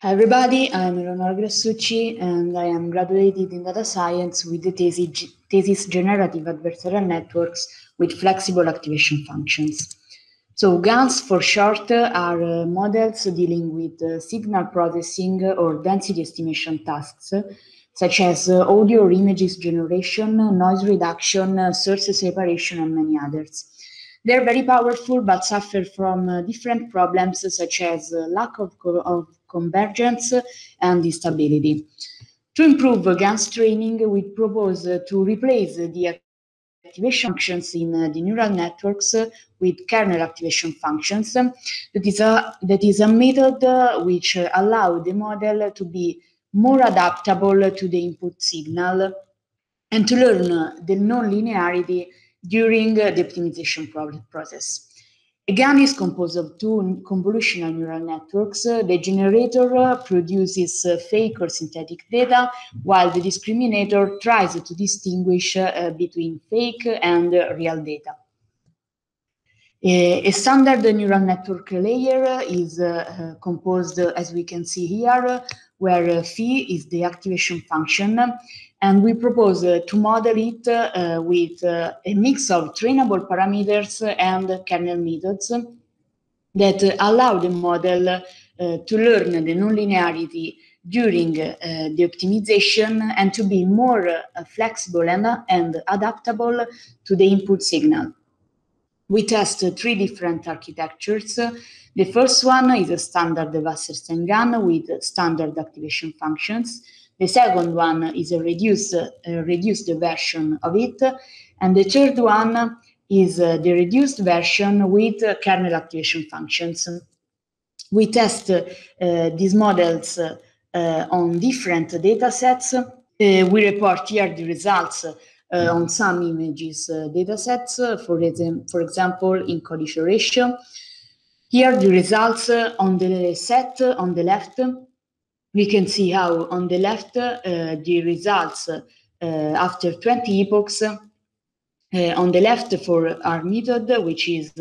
Hi everybody, I'm Eleonora Grassucci and I am graduated in data science with the Tesi's Generative Adversarial Networks with flexible activation functions. So GANs for short are models dealing with signal processing or density estimation tasks, such as audio or images generation, noise reduction, source separation, and many others. They're very powerful but suffer from different problems such as lack of convergence and instability. To improve GANs training, we propose to replace the activation functions in the neural networks with kernel activation functions. That is a method which allows the model to be more adaptable to the input signal and to learn the non-linearity during the optimization process. A GAN is composed of two convolutional neural networks. The generator produces fake or synthetic data, while the discriminator tries to distinguish between fake and real data. A standard neural network layer is composed, as we can see here, where phi is the activation function, and we propose to model it with a mix of trainable parameters and kernel methods that allow the model to learn the nonlinearity during the optimization and to be more flexible and adaptable to the input signal. We test three different architectures. The first one is a standard Wasserstein GAN with standard activation functions. The second one is a reduced version of it. And the third one is the reduced version with kernel activation functions. We test these models on different data sets. We report here the results on some images datasets, for example, in encode ratio. Here the results on the set on the left. We can see how on the left the results after 20 epochs. On the left for our method, which is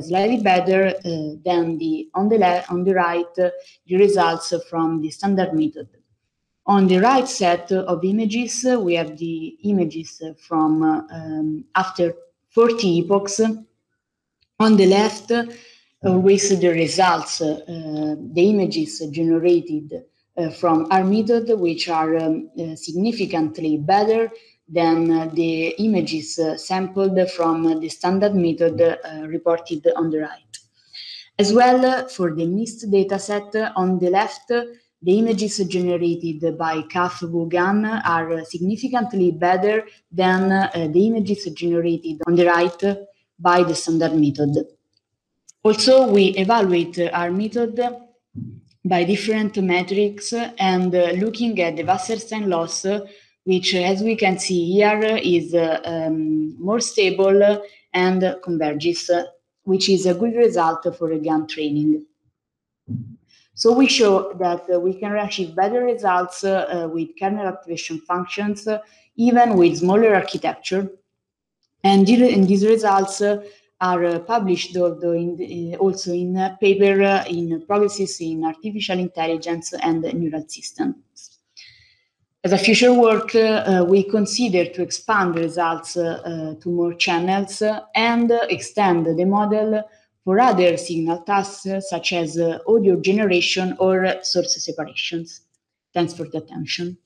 slightly better than on the right, the results from the standard method. On the right set of images, we have the images from after 40 epochs. On the left, always the results, the images generated from our method, which are significantly better than the images sampled from the standard method reported on the right. As well, for the mixed dataset on the left, the images generated by CAF-VU GAN are significantly better than the images generated on the right by the standard method. Also, we evaluate our method by different metrics and looking at the Wasserstein loss, which, as we can see here, is more stable and converges, which is a good result for a GAN training. So we show that we can achieve better results with kernel activation functions, even with smaller architecture. And these results are published also in a paper in Progresses in Artificial Intelligence and Neural Systems. As a future work, we consider to expand results to more channels and extend the model for other signal tasks, such as audio generation or source separations. Thanks for the attention.